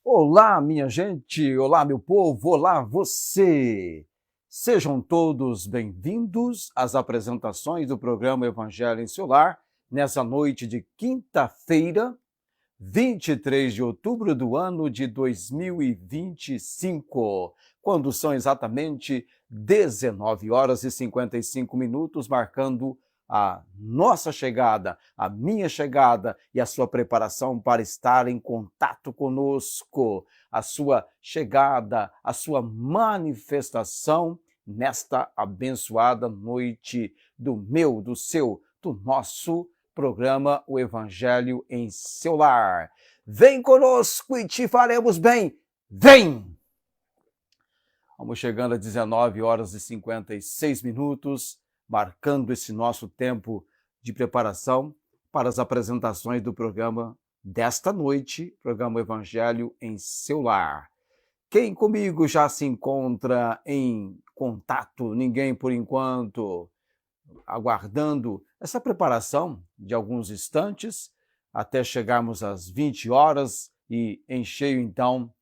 Olá, minha gente, olá, meu povo, olá, você! Sejam todos bem-vindos às apresentações do programa Evangelho em Seu Lar, nessa noite de quinta-feira, 23 de outubro do ano de 2025, quando são exatamente 19 horas e 55 minutos, marcando a nossa chegada, a minha chegada e a sua preparação para estar em contato conosco, a sua chegada, a sua manifestação nesta abençoada noite do seu, do nosso programa O Evangelho em Seu Lar. Vem conosco e te faremos bem. Vem! Vamos chegando a 19 horas e 56 minutos, marcando esse nosso tempo de preparação para as apresentações do programa desta noite, programa Evangelho em Seu Lar. Quem comigo já se encontra em contato? Ninguém por enquanto, aguardando essa preparação de alguns instantes até chegarmos às 20 horas e em cheio, então,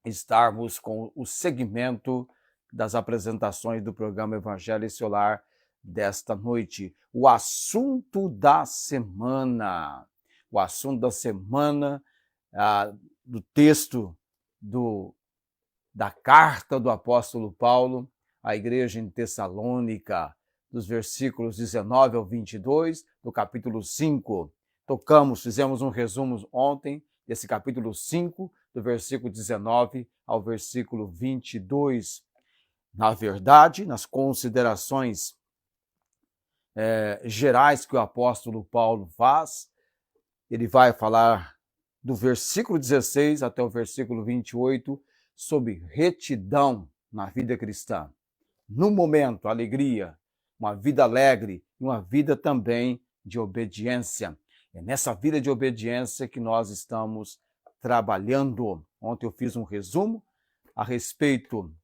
estarmos com o segmento das apresentações do programa Evangelho em Seu Lar desta noite. O assunto da semana. O assunto da semana, do texto da carta do apóstolo Paulo à igreja em Tessalônica, dos versículos 19 ao 22, do capítulo 5. Fizemos um resumo ontem desse capítulo 5, do versículo 19 ao versículo 22. Na verdade, nas considerações gerais que o apóstolo Paulo faz, ele vai falar do versículo 16 até o versículo 28 sobre retidão na vida cristã. No momento, alegria, uma vida alegre e uma vida também de obediência. É nessa vida de obediência que nós estamos trabalhando. Ontem eu fiz um resumo a respeito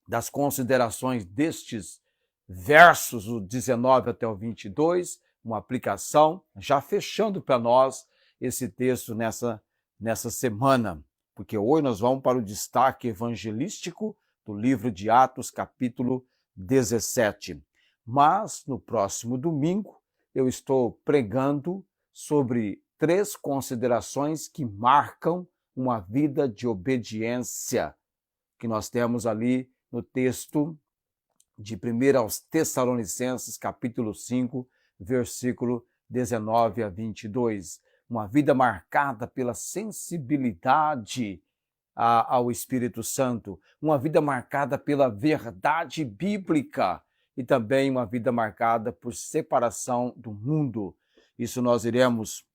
das considerações destes versos, o 19 até o 22, uma aplicação, já fechando para nós esse texto nessa semana, porque hoje nós vamos para o destaque evangelístico do livro de Atos, capítulo 17. Mas, no próximo domingo, eu estou pregando sobre 3 considerações que marcam uma vida de obediência, que nós temos ali no texto de 1 aos Tessalonicenses, capítulo 5, versículo 19 a 22. Uma vida marcada pela sensibilidade ao Espírito Santo, uma vida marcada pela verdade bíblica e também uma vida marcada por separação do mundo. Isso nós iremos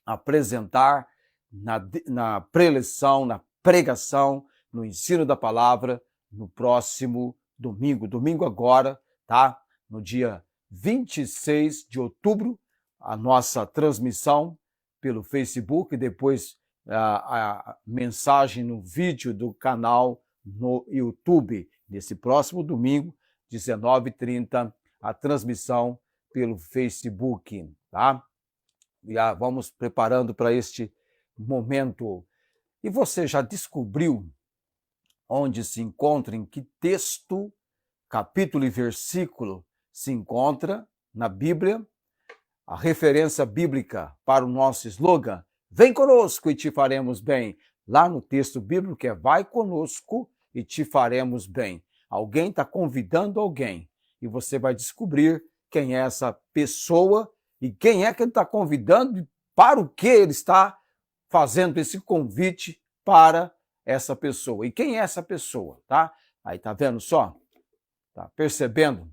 apresentar na preleção, na pregação, no ensino da palavra, no próximo domingo agora, tá? No dia 26 de outubro, a nossa transmissão pelo Facebook, depois a mensagem no vídeo do canal no YouTube. Nesse próximo domingo, 19h30, a transmissão pelo Facebook, tá? Já vamos preparando para este momento. E você já descobriu onde se encontra, em que texto, capítulo e versículo se encontra na Bíblia a referência bíblica para o nosso slogan? Vem conosco e te faremos bem. Lá no texto bíblico que é vai conosco e te faremos bem. Alguém está convidando alguém e você vai descobrir quem é essa pessoa e quem é que ele está convidando e para o que ele está fazendo esse convite para essa pessoa. E quem é essa pessoa, tá? Aí tá vendo só? Tá percebendo?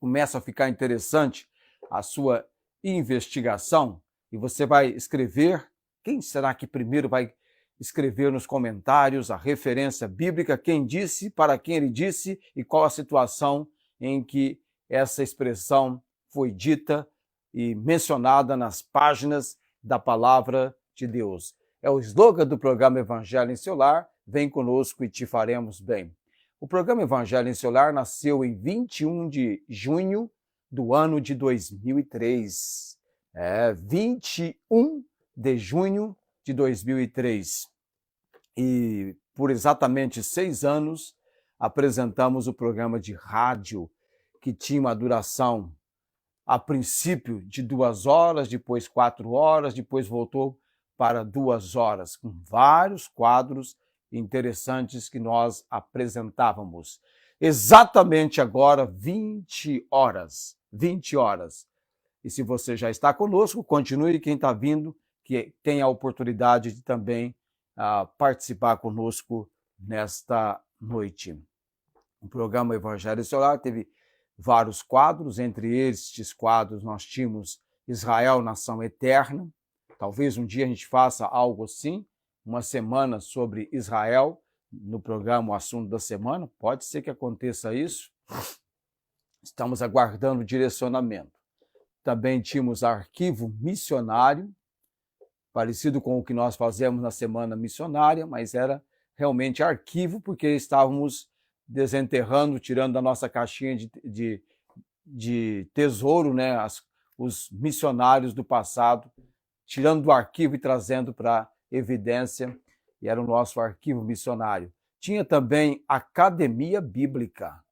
Começa a ficar interessante a sua investigação e você vai escrever. Quem será que primeiro vai escrever nos comentários a referência bíblica, quem disse, para quem ele disse e qual a situação em que essa expressão foi dita e mencionada nas páginas da Palavra de Deus. É o slogan do programa Evangelho em Seu Lar, vem conosco e te faremos bem. O programa Evangelho em Seu Lar nasceu em 21 de junho do ano de 2003. 21 de junho de 2003. e por exatamente 6 anos apresentamos o programa de rádio que tinha uma duração a princípio de 2 horas, depois 4 horas, depois voltou para 2 horas, com vários quadros interessantes que nós apresentávamos. Exatamente agora, 20 horas. 20 horas. E se você já está conosco, continue. Quem está vindo, que tem a oportunidade de também participar conosco nesta noite. O programa Evangelho Solar teve vários quadros, entre estes quadros nós tínhamos Israel, Nação Eterna. Talvez um dia a gente faça algo assim, uma semana sobre Israel, no programa O Assunto da Semana. Pode ser que aconteça isso. Estamos aguardando o direcionamento. Também tínhamos Arquivo Missionário, parecido com o que nós fazemos na Semana Missionária, mas era realmente arquivo, porque estávamos desenterrando, tirando da nossa caixinha de tesouro, né, os missionários do passado, tirando do arquivo e trazendo para evidência, e era o nosso arquivo missionário. Tinha também Academia Bíblica.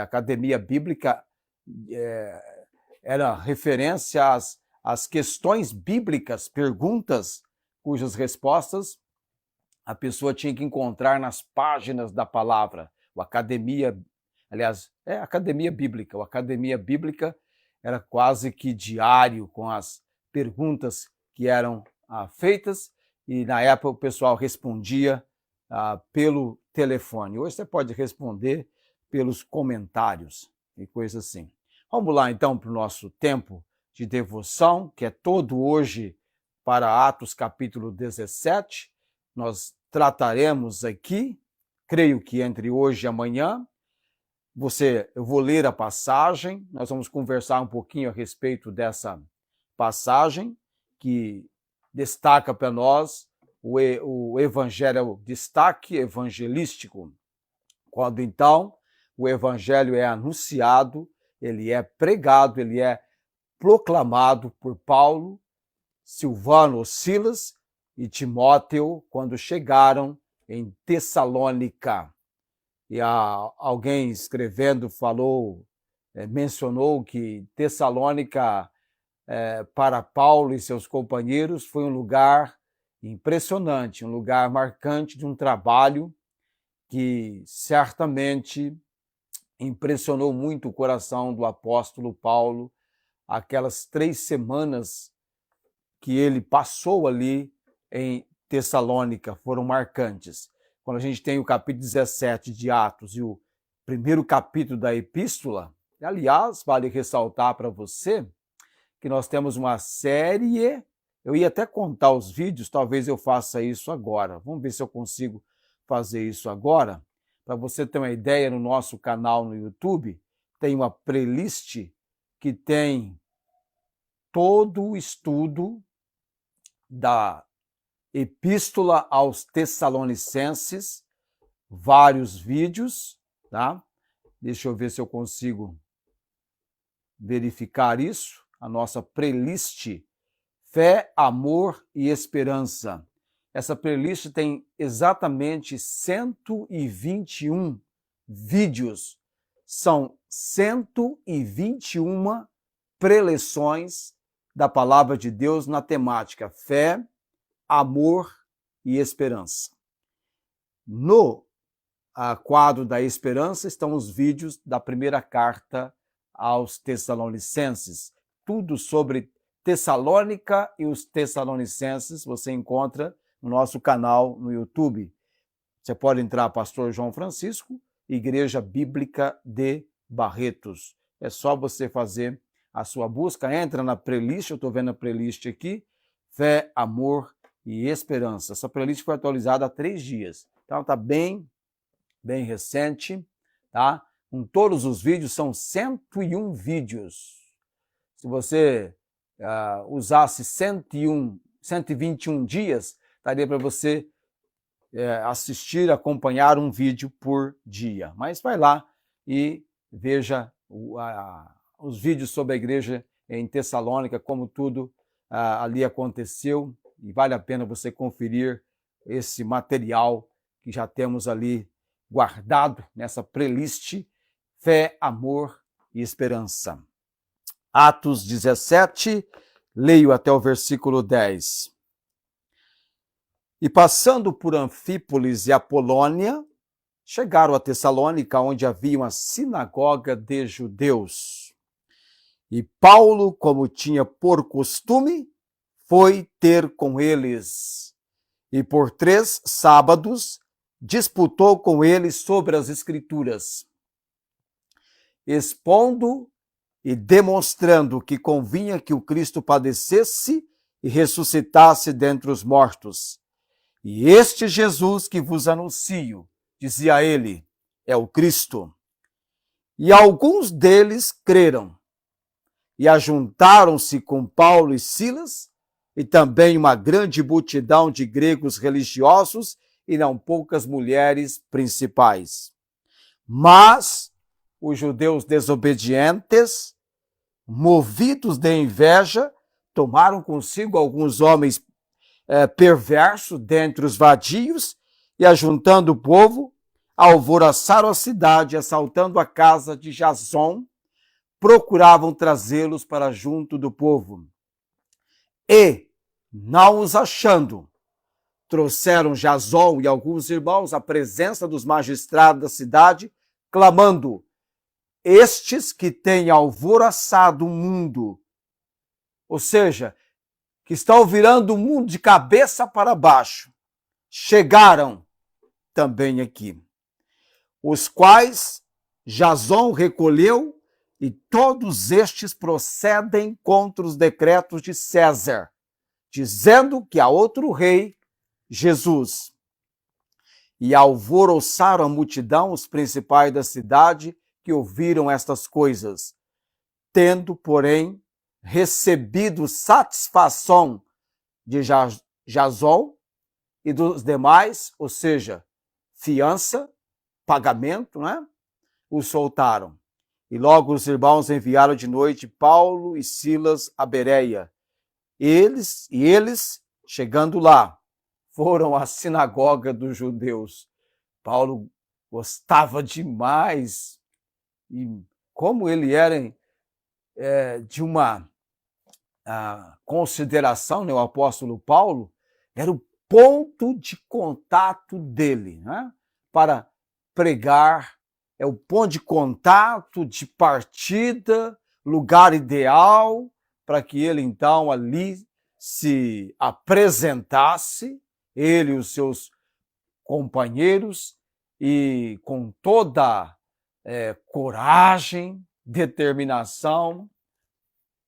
Academia Bíblica era referência às questões bíblicas, perguntas cujas respostas a pessoa tinha que encontrar nas páginas da palavra. O Academia, aliás, Academia Bíblica. O Academia Bíblica era quase que diário com as perguntas que eram feitas, e na época o pessoal respondia pelo telefone. Hoje você pode responder pelos comentários e coisas assim. Vamos lá então para o nosso tempo de devoção, que é todo hoje para Atos capítulo 17. Nós trataremos aqui, creio que entre hoje e amanhã, eu vou ler a passagem, nós vamos conversar um pouquinho a respeito dessa passagem, que destaca para nós o evangelho, o destaque evangelístico. Quando então o evangelho é anunciado, ele é pregado, ele é proclamado por Paulo, Silvano ou Silas e Timóteo, quando chegaram em Tessalônica. E alguém escrevendo mencionou que Tessalônica, para Paulo e seus companheiros, foi um lugar impressionante, um lugar marcante de um trabalho que certamente impressionou muito o coração do apóstolo Paulo, aquelas 3 semanas que ele passou ali em Tessalônica foram marcantes. Quando a gente tem o capítulo 17 de Atos e o primeiro capítulo da epístola, aliás, vale ressaltar para você que nós temos uma série, eu ia até contar os vídeos, talvez eu faça isso agora. Vamos ver se eu consigo fazer isso agora. Para você ter uma ideia, no nosso canal no YouTube, tem uma playlist que tem todo o estudo da Epístola aos Tessalonicenses, vários vídeos, tá? Deixa eu ver se eu consigo verificar isso. A nossa playlist Fé, Amor e Esperança. Essa playlist tem exatamente 121 vídeos. São 121 preleções da palavra de Deus na temática fé, amor e esperança. No quadro da esperança estão os vídeos da primeira carta aos Tessalonicenses. Tudo sobre Tessalônica e os Tessalonicenses você encontra no nosso canal no YouTube. Você pode entrar, Pastor João Francisco, Igreja Bíblica de Barretos. É só você fazer a sua busca, entra na playlist, eu estou vendo a playlist aqui, Fé, Amor e Esperança. Essa playlist foi atualizada há 3 dias, então está bem recente, tá? Com todos os vídeos, são 101 vídeos. Se você usasse 121 dias, daria para você assistir, acompanhar um vídeo por dia. Mas vai lá e veja os vídeos sobre a igreja em Tessalônica, como tudo ali aconteceu, e vale a pena você conferir esse material que já temos ali guardado nessa playlist Fé, Amor e Esperança. Atos 17, leio até o versículo 10. E passando por Anfípolis e Apolônia, chegaram a Tessalônica, onde havia uma sinagoga de judeus. E Paulo, como tinha por costume, foi ter com eles. E por 3 sábados disputou com eles sobre as Escrituras, expondo e demonstrando que convinha que o Cristo padecesse e ressuscitasse dentre os mortos. E este Jesus que vos anuncio, dizia ele, é o Cristo. E alguns deles creram, e ajuntaram-se com Paulo e Silas, e também uma grande multidão de gregos religiosos e não poucas mulheres principais. Mas os judeus desobedientes, movidos de inveja, tomaram consigo alguns homens perversos dentre os vadios e, ajuntando o povo, alvoroçaram a cidade, assaltando a casa de Jason, procuravam trazê-los para junto do povo. E, não os achando, trouxeram Jason e alguns irmãos à presença dos magistrados da cidade, clamando: estes que têm alvoroçado o mundo, ou seja, que estão virando o mundo de cabeça para baixo, chegaram também aqui, os quais Jason recolheu, e todos estes procedem contra os decretos de César, dizendo que há outro rei, Jesus. E alvoroçaram a multidão, os principais da cidade, que ouviram estas coisas, tendo, porém, recebido satisfação de Jason e dos demais, ou seja, fiança, pagamento, né? Os soltaram. E logo os irmãos enviaram de noite Paulo e Silas a Bereia. Eles, chegando lá, foram à sinagoga dos judeus. Paulo gostava demais, e como ele era de uma consideração, né, o apóstolo Paulo, era o ponto de contato dele, né, para pregar, é o ponto de contato, de partida, lugar ideal para que ele então ali se apresentasse, ele e os seus companheiros, e com toda coragem, determinação,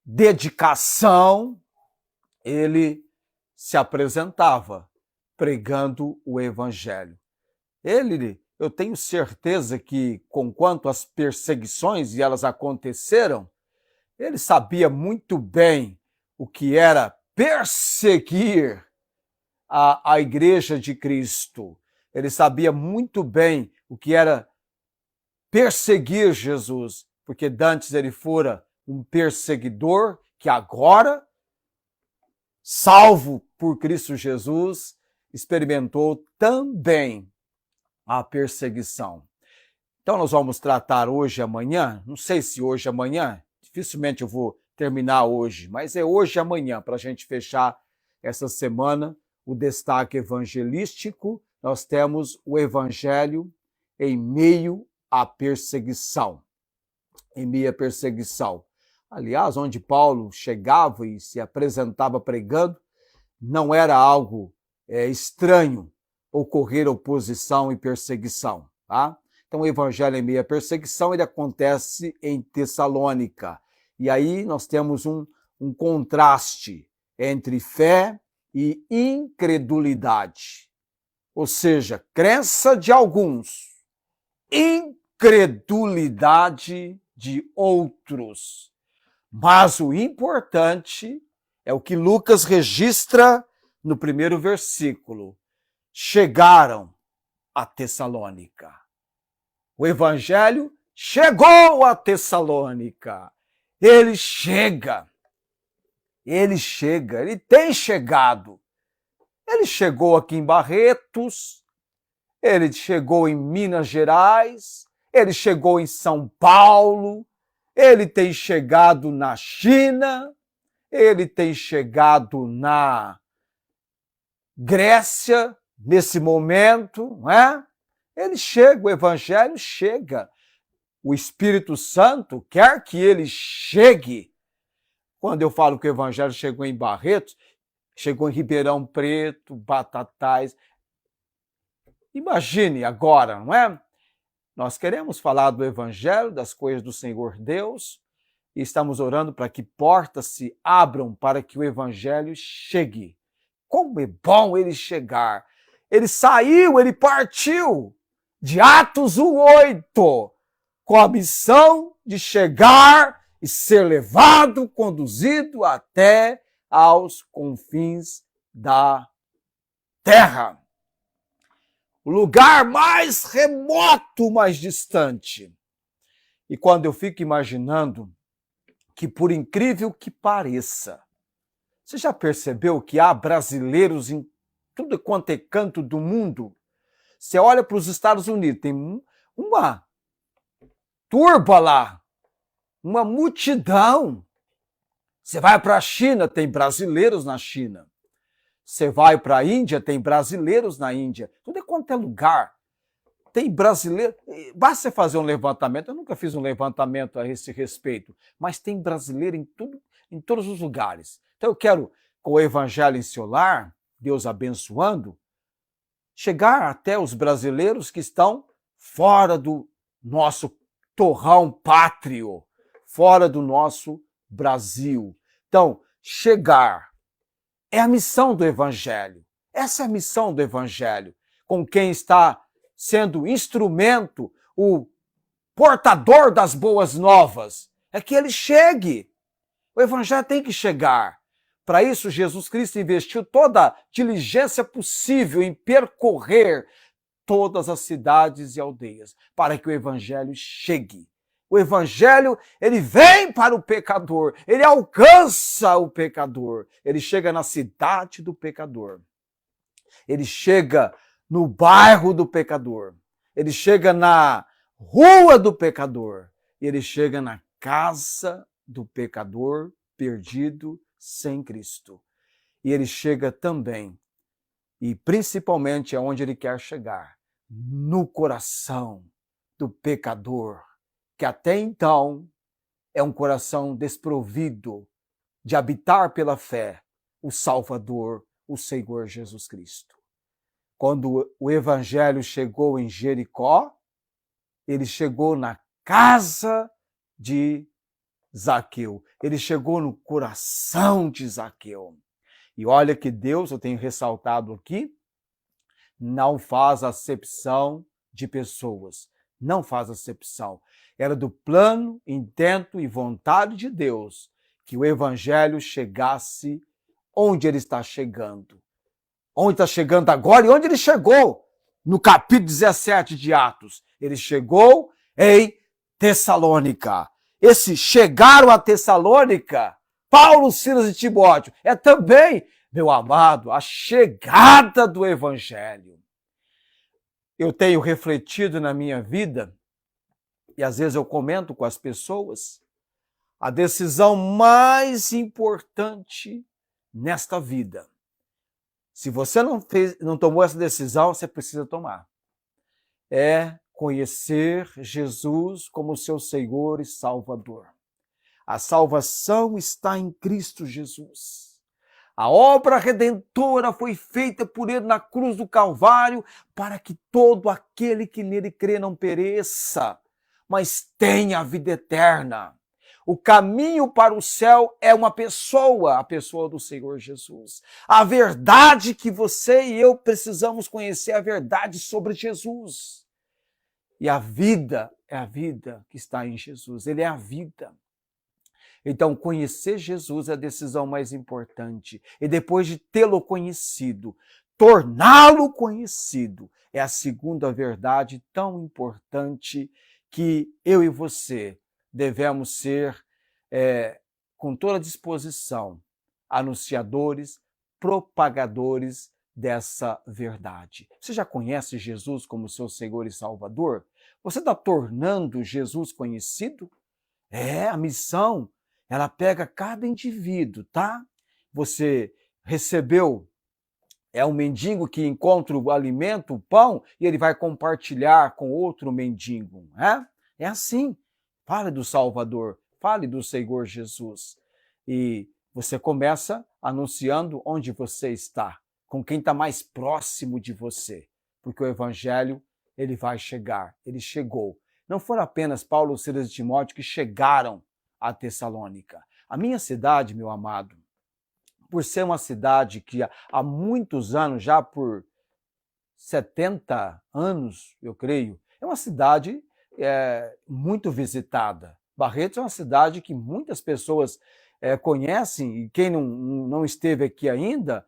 dedicação, ele se apresentava pregando o evangelho. Eu tenho certeza que, conquanto as perseguições e elas aconteceram, ele sabia muito bem o que era perseguir a igreja de Cristo. Ele sabia muito bem o que era perseguir Jesus, porque dantes ele fora um perseguidor que agora, salvo por Cristo Jesus, experimentou também a perseguição. Então nós vamos tratar hoje e amanhã, não sei se hoje e amanhã, dificilmente eu vou terminar hoje, mas é hoje e amanhã para a gente fechar essa semana o destaque evangelístico. Nós temos o evangelho em meio à perseguição. Em meio à perseguição. Aliás, onde Paulo chegava e se apresentava pregando, não era algo estranho ocorrer oposição e perseguição, tá? Então, o evangelho em meio à perseguição, ele acontece em Tessalônica. E aí nós temos um contraste entre fé e incredulidade. Ou seja, crença de alguns, incredulidade de outros. Mas o importante é o que Lucas registra no primeiro versículo. Chegaram a Tessalônica. O evangelho chegou a Tessalônica. Ele chega, ele tem chegado. Ele chegou aqui em Barretos, ele chegou em Minas Gerais, ele chegou em São Paulo, ele tem chegado na China, ele tem chegado na Grécia, nesse momento, não é? Ele chega, o Evangelho chega. O Espírito Santo quer que ele chegue. Quando eu falo que o Evangelho chegou em Barretos, chegou em Ribeirão Preto, Batatais. Imagine agora, não é? Nós queremos falar do Evangelho, das coisas do Senhor Deus, e estamos orando para que portas se abram para que o Evangelho chegue. Como é bom ele chegar! Ele saiu, ele partiu de Atos 1:8, com a missão de chegar e ser levado, conduzido até aos confins da terra. O lugar mais remoto, mais distante. E quando eu fico imaginando que, por incrível que pareça, você já percebeu que há brasileiros em tudo quanto é canto do mundo? Você olha para os Estados Unidos, tem uma turba lá, uma multidão. Você vai para a China, tem brasileiros na China. Você vai para a Índia, tem brasileiros na Índia. Tudo quanto é lugar. Tem brasileiro. Basta você fazer um levantamento. Eu nunca fiz um levantamento a esse respeito, mas tem brasileiro em todos os lugares. Então eu quero, com o Evangelho em seu lar, Deus abençoando, chegar até os brasileiros que estão fora do nosso torrão pátrio, fora do nosso Brasil. Então, chegar é a missão do Evangelho. Essa é a missão do Evangelho. Com quem está sendo instrumento, o portador das boas novas, é que ele chegue. O Evangelho tem que chegar. Para isso, Jesus Cristo investiu toda a diligência possível em percorrer todas as cidades e aldeias, para que o Evangelho chegue. O Evangelho, ele vem para o pecador, ele alcança o pecador, ele chega na cidade do pecador, ele chega no bairro do pecador, ele chega na rua do pecador, ele chega na casa do pecador perdido sem Cristo. E ele chega também, e principalmente aonde ele quer chegar, no coração do pecador, que até então é um coração desprovido de habitar pela fé o Salvador, o Senhor Jesus Cristo. Quando o Evangelho chegou em Jericó, ele chegou na casa de Zaqueu. Ele chegou no coração de Zaqueu. E olha que Deus, eu tenho ressaltado aqui, não faz acepção de pessoas. Não faz acepção. Era do plano, intento e vontade de Deus que o Evangelho chegasse onde ele está chegando. Onde está chegando agora e onde ele chegou. No capítulo 17 de Atos. Ele chegou em Tessalônica. Esse chegaram a Tessalônica, Paulo, Silas e Timóteo, é também, meu amado, a chegada do Evangelho. Eu tenho refletido na minha vida, e às vezes eu comento com as pessoas, a decisão mais importante nesta vida. Se você não tomou essa decisão, você precisa tomar. É conhecer Jesus como seu Senhor e Salvador. A salvação está em Cristo Jesus. A obra redentora foi feita por ele na cruz do Calvário para que todo aquele que nele crê não pereça, mas tenha a vida eterna. O caminho para o céu é uma pessoa, a pessoa do Senhor Jesus. A verdade que você e eu precisamos conhecer é a verdade sobre Jesus. E a vida é a vida que está em Jesus. Ele é a vida. Então, conhecer Jesus é a decisão mais importante. E depois de tê-lo conhecido, torná-lo conhecido é a segunda verdade tão importante que eu e você devemos ser, com toda disposição, anunciadores, propagadores dessa verdade. Você já conhece Jesus como seu Senhor e Salvador? Você está tornando Jesus conhecido? A missão, ela pega cada indivíduo, tá? Você recebeu, um mendigo que encontra o alimento, o pão, e ele vai compartilhar com outro mendigo, né? É assim. Fale do Salvador, fale do Senhor Jesus. E você começa anunciando onde você está, com quem está mais próximo de você, porque o Evangelho, ele vai chegar, ele chegou. Não foram apenas Paulo, Silas e Timóteo que chegaram a Tessalônica. A minha cidade, meu amado, por ser uma cidade que há muitos anos, já por 70 anos, eu creio, é uma cidade muito visitada. Barretos é uma cidade que muitas pessoas conhecem, e quem não esteve aqui ainda,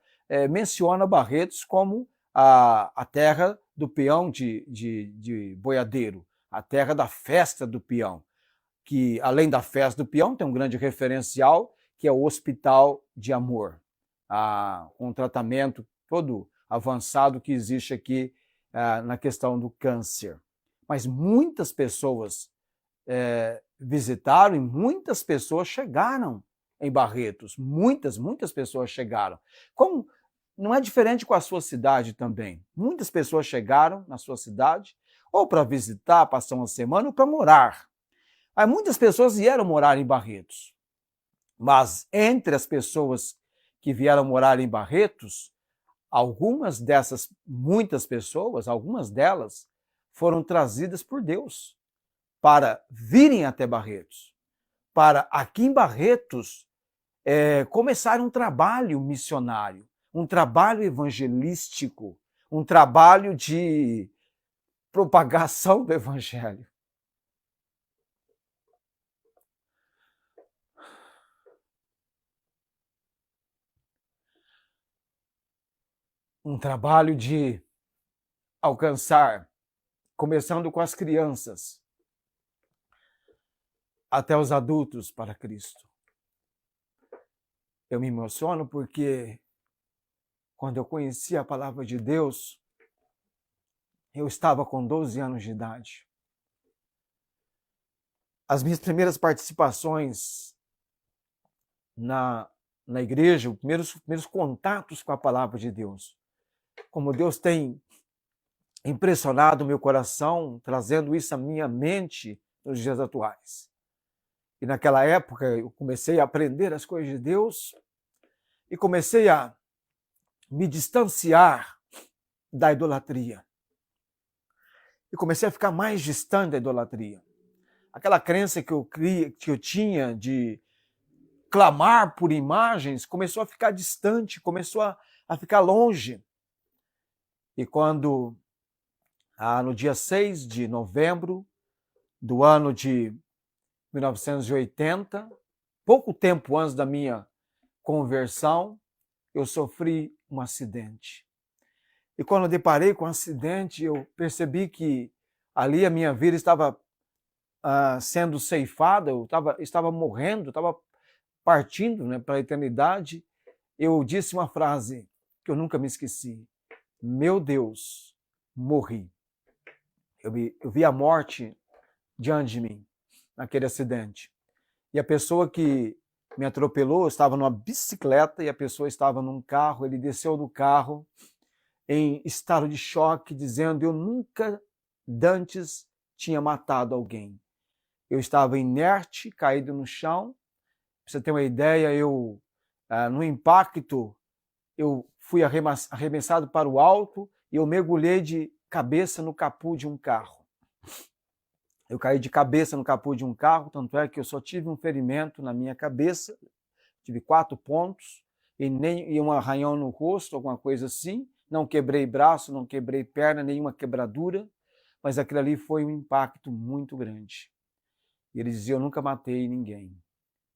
menciona Barretos como a terra do peão de boiadeiro, a terra da festa do peão, que além da festa do peão tem um grande referencial, que é o Hospital de Amor, um tratamento todo avançado que existe aqui na questão do câncer. Mas muitas pessoas visitaram e muitas pessoas chegaram em Barretos. Muitas pessoas chegaram. Como não é diferente com a sua cidade também. Muitas pessoas chegaram na sua cidade ou para visitar, passar uma semana, ou para morar. Aí muitas pessoas vieram morar em Barretos. Mas entre as pessoas que vieram morar em Barretos, muitas pessoas, algumas delas, foram trazidas por Deus para virem até Barretos, para aqui em Barretos começar um trabalho missionário, um trabalho evangelístico, um trabalho de propagação do Evangelho. Um trabalho de alcançar, começando com as crianças, até os adultos para Cristo. Eu me emociono porque quando eu conheci a palavra de Deus, eu estava com 12 anos de idade. As minhas primeiras participações na igreja, os primeiros contatos com a palavra de Deus, como Deus tem impressionado o meu coração, trazendo isso à minha mente nos dias atuais. E naquela época eu comecei a aprender as coisas de Deus e comecei a me distanciar da idolatria. E comecei a ficar mais distante da idolatria. Aquela crença que eu tinha de clamar por imagens começou a ficar distante, começou a ficar longe. E quando, no dia 6 de novembro do ano de 1980, pouco tempo antes da minha conversão, eu sofri um acidente. E quando eu deparei com o acidente, eu percebi que ali a minha vida estava sendo ceifada, eu estava morrendo, estava partindo, né, para a eternidade. Eu disse uma frase que eu nunca me esqueci: meu Deus, morri. Eu vi a morte diante de mim, naquele acidente. E a pessoa que me atropelou estava numa bicicleta e a pessoa estava num carro. Ele desceu do carro em estado de choque, dizendo: eu nunca dantes tinha matado alguém. Eu estava inerte, caído no chão. Para você ter uma ideia, no impacto, eu fui arremessado para o alto e eu mergulhei de cabeça no capô de um carro. Eu caí de cabeça no capô de um carro, tanto é que eu só tive um ferimento na minha cabeça, tive 4 pontos, e um arranhão no rosto, alguma coisa assim. Não quebrei braço, não quebrei perna, nenhuma quebradura, mas aquilo ali foi um impacto muito grande. E ele dizia: eu nunca matei ninguém,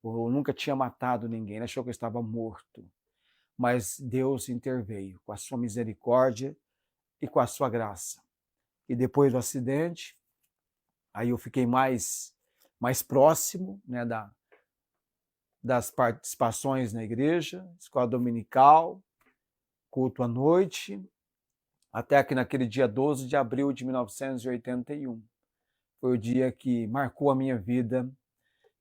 ou eu nunca tinha matado ninguém. Ele achou que eu estava morto. Mas Deus interveio com a sua misericórdia e com a sua graça. E depois do acidente, aí eu fiquei mais próximo, né, das participações na igreja, escola dominical, culto à noite, até que naquele dia 12 de abril de 1981. Foi o dia que marcou a minha vida,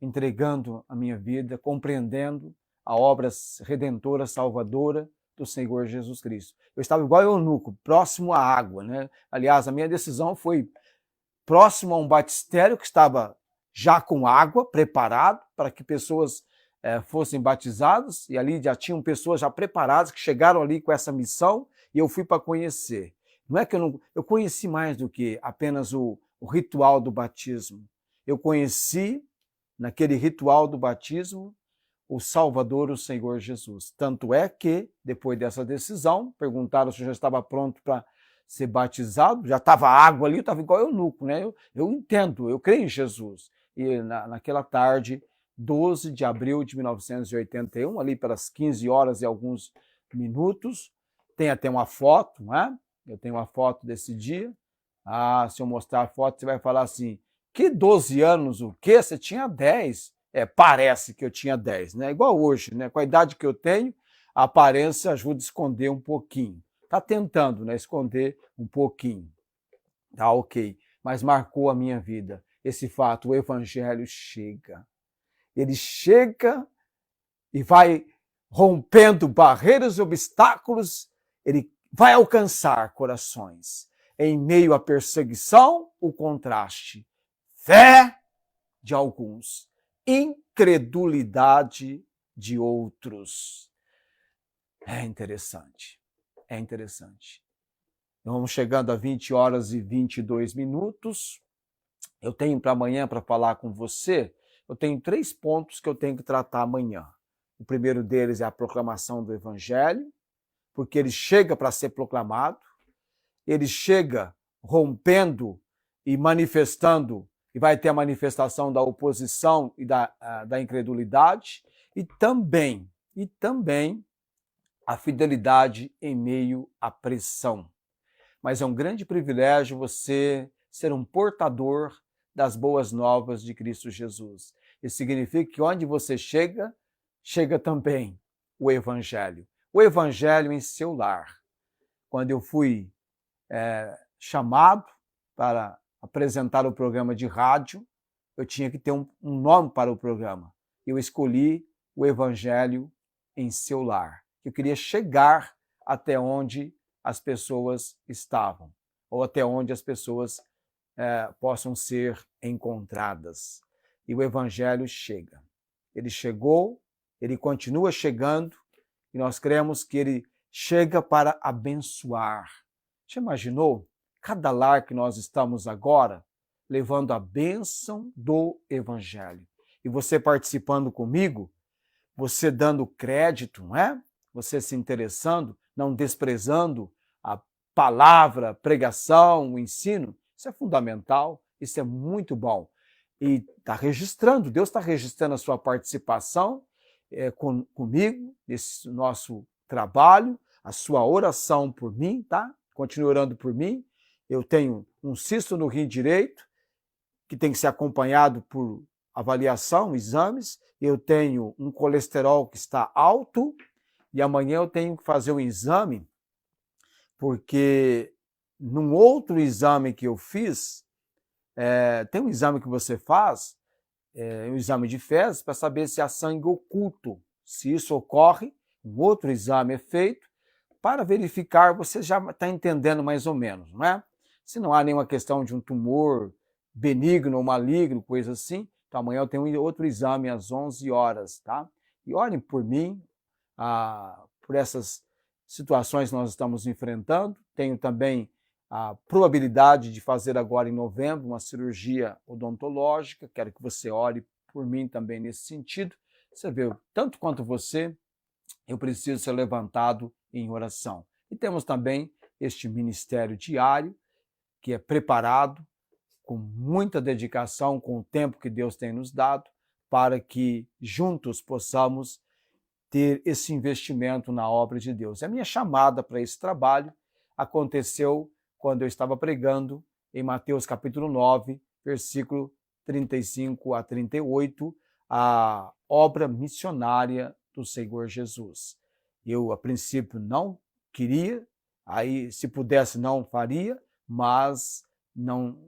entregando a minha vida, compreendendo a obra redentora, salvadora do Senhor Jesus Cristo. Eu estava igual eunuco, próximo à água, né? Aliás, a minha decisão foi próximo a um batistério que estava já com água, preparado para que pessoas fossem batizadas, e ali já tinham pessoas já preparadas que chegaram ali com essa missão, e eu fui para conhecer. Não é que eu conheci mais do que apenas o ritual do batismo. Eu conheci, naquele ritual do batismo, o Salvador, o Senhor Jesus. Tanto é que, depois dessa decisão, perguntaram se eu já estava pronto para ser batizado, já estava água ali, eu estava igual eunuco, né? Eu entendo, eu creio em Jesus. E naquela tarde, 12 de abril de 1981, ali pelas 15 horas e alguns minutos, tem até uma foto, não é? Eu tenho uma foto desse dia. Ah, se eu mostrar a foto, você vai falar assim, que 12 anos o quê? Você tinha 10. Parece que eu tinha 10, né? Igual hoje, né? Com a idade que eu tenho, a aparência ajuda a esconder um pouquinho. Está tentando, né, esconder um pouquinho. Tá ok. Mas marcou a minha vida. Esse fato, o evangelho chega. Ele chega e vai rompendo barreiras e obstáculos, ele vai alcançar corações. Em meio à perseguição, o contraste. Fé de alguns, incredulidade de outros. É interessante. É interessante. Vamos chegando a 20 horas e 22 minutos. Eu tenho para amanhã para falar com você. Eu tenho 3 pontos que eu tenho que tratar amanhã. O primeiro deles é a proclamação do Evangelho, porque ele chega para ser proclamado, ele chega rompendo e manifestando, e vai ter a manifestação da oposição e da incredulidade, e também a fidelidade em meio à pressão. Mas é um grande privilégio você ser um portador das boas novas de Cristo Jesus. Isso significa que onde você chega, chega também o Evangelho. O Evangelho em seu lar. Quando eu fui chamado para apresentar o programa de rádio, eu tinha que ter um nome para o programa. Eu escolhi o Evangelho em seu lar. Eu queria chegar até onde as pessoas estavam, ou até onde as pessoas possam ser encontradas. E o Evangelho chega. Ele chegou, ele continua chegando, e nós cremos que ele chega para abençoar. Já imaginou? Cada lar que nós estamos agora, levando a bênção do Evangelho. E você participando comigo, você dando crédito, não é? Você se interessando, não desprezando a palavra, a pregação, o ensino, isso é fundamental, isso é muito bom. E está registrando, Deus está registrando a sua participação comigo, nesse nosso trabalho, a sua oração por mim, tá? Continue orando por mim. Eu tenho um cisto no rim direito, que tem que ser acompanhado por avaliação, exames. Eu tenho um colesterol que está alto, e amanhã eu tenho que fazer um exame, porque num outro exame que eu fiz, tem um exame que você faz, um exame de fezes, para saber se há sangue oculto. Se isso ocorre, um outro exame é feito para verificar, você já está entendendo mais ou menos, não é? Se não há nenhuma questão de um tumor benigno ou maligno, coisa assim, então amanhã eu tenho outro exame às 11 horas, tá? E orem por mim, por essas situações que nós estamos enfrentando. Tenho também a probabilidade de fazer agora em novembro uma cirurgia odontológica. Quero que você ore por mim também nesse sentido. Você vê, tanto quanto você, eu preciso ser levantado em oração. E temos também este ministério diário, que é preparado com muita dedicação, com o tempo que Deus tem nos dado, para que juntos possamos ter esse investimento na obra de Deus. A minha chamada para esse trabalho aconteceu quando eu estava pregando em Mateus capítulo 9, versículo 35 a 38, a obra missionária do Senhor Jesus. Eu, a princípio, não queria, aí se pudesse não faria, mas não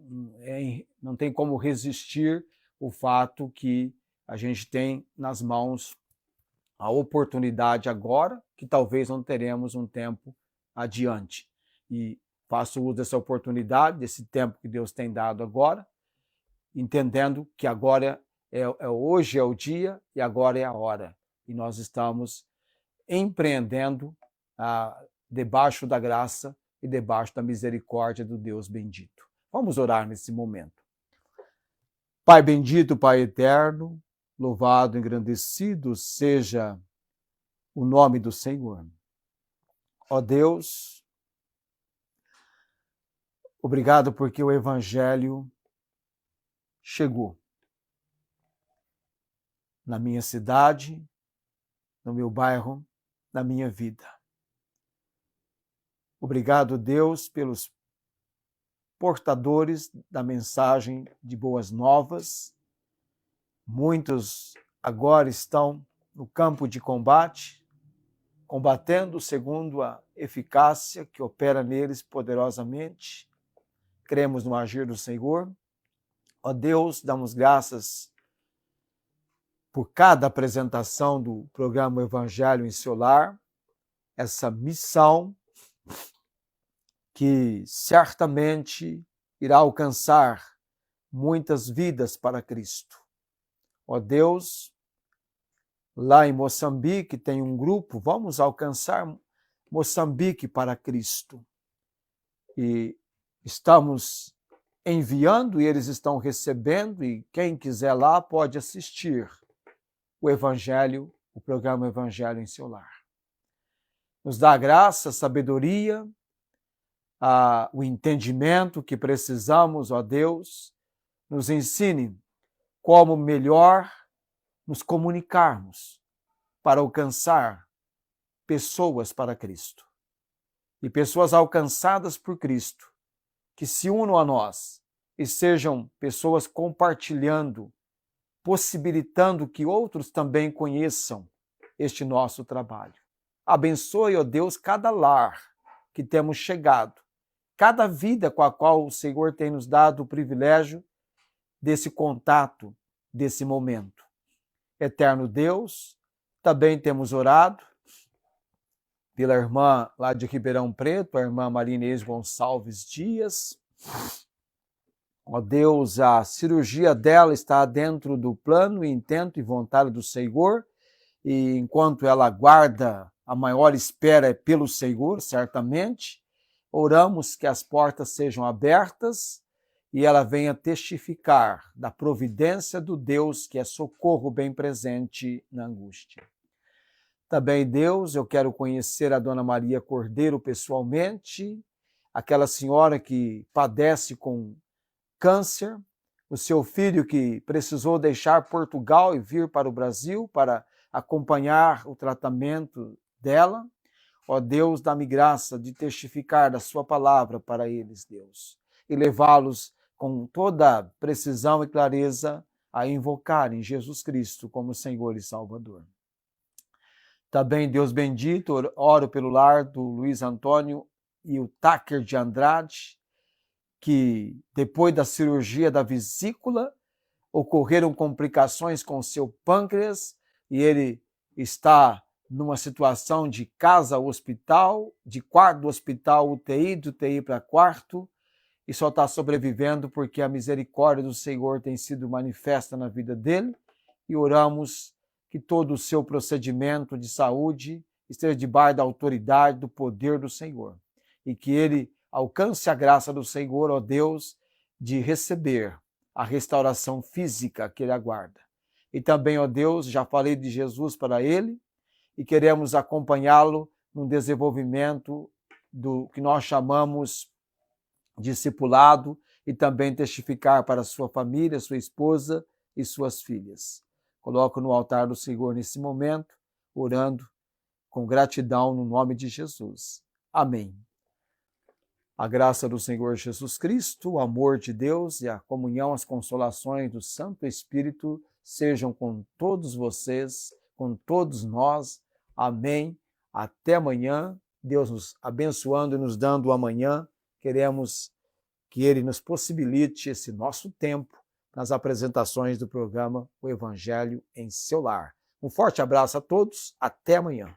tem como resistir o fato que a gente tem nas mãos a oportunidade agora, que talvez não teremos um tempo adiante. E faço uso dessa oportunidade, desse tempo que Deus tem dado agora, entendendo que agora hoje é o dia e agora é a hora. E nós estamos empreendendo debaixo da graça e debaixo da misericórdia do Deus bendito. Vamos orar nesse momento. Pai bendito, Pai eterno, louvado, engrandecido seja o nome do Senhor. Ó Deus, obrigado porque o Evangelho chegou na minha cidade, no meu bairro, na minha vida. Obrigado, Deus, pelos portadores da mensagem de boas novas. Muitos agora estão no campo de combate, combatendo segundo a eficácia que opera neles poderosamente. Cremos no agir do Senhor. Ó Deus, damos graças por cada apresentação do programa Evangelho em seu lar, essa missão que certamente irá alcançar muitas vidas para Cristo. Ó Deus, lá em Moçambique tem um grupo, vamos alcançar Moçambique para Cristo. E estamos enviando e eles estão recebendo, e quem quiser lá pode assistir o Evangelho, o programa Evangelho em seu lar. Nos dá a graça, a sabedoria, o entendimento que precisamos, ó Deus, nos ensine como melhor nos comunicarmos para alcançar pessoas para Cristo. E pessoas alcançadas por Cristo, que se unam a nós e sejam pessoas compartilhando, possibilitando que outros também conheçam este nosso trabalho. Abençoe, ó Deus, cada lar que temos chegado, cada vida com a qual o Senhor tem nos dado o privilégio desse contato, desse momento. Eterno Deus, também temos orado pela irmã lá de Ribeirão Preto, a irmã Maria Inês Gonçalves Dias. Ó Deus, a cirurgia dela está dentro do plano, intento e vontade do Senhor, e enquanto ela aguarda, a maior espera é pelo Senhor, certamente, oramos que as portas sejam abertas e ela venha testificar da providência do Deus que é socorro bem presente na angústia. Também, Deus, eu quero conhecer a Dona Maria Cordeiro pessoalmente, aquela senhora que padece com câncer, o seu filho que precisou deixar Portugal e vir para o Brasil para acompanhar o tratamento dela. Ó Deus, dá-me graça de testificar da sua palavra para eles, Deus, e levá-los com toda precisão e clareza a invocarem Jesus Cristo como Senhor e Salvador. Também, Deus bendito, oro pelo lar do Luiz Antônio e o Táquer de Andrade, que depois da cirurgia da vesícula ocorreram complicações com seu pâncreas e ele está numa situação de casa-hospital, de quarto do hospital UTI, de UTI para quarto, e só está sobrevivendo porque a misericórdia do Senhor tem sido manifesta na vida dele, e oramos que todo o seu procedimento de saúde esteja debaixo da autoridade, do poder do Senhor, e que ele alcance a graça do Senhor, ó Deus, de receber a restauração física que ele aguarda. E também, ó Deus, já falei de Jesus para ele, e queremos acompanhá-lo no desenvolvimento do que nós chamamos discipulado e também testificar para sua família, sua esposa e suas filhas. Coloco no altar do Senhor nesse momento, orando com gratidão no nome de Jesus. Amém. A graça do Senhor Jesus Cristo, o amor de Deus e a comunhão, as consolações do Santo Espírito sejam com todos vocês, com todos nós. Amém. Até amanhã, Deus nos abençoando e nos dando o amanhã. Queremos que Ele nos possibilite esse nosso tempo nas apresentações do programa O Evangelho em Seu Lar. Um forte abraço a todos, até amanhã.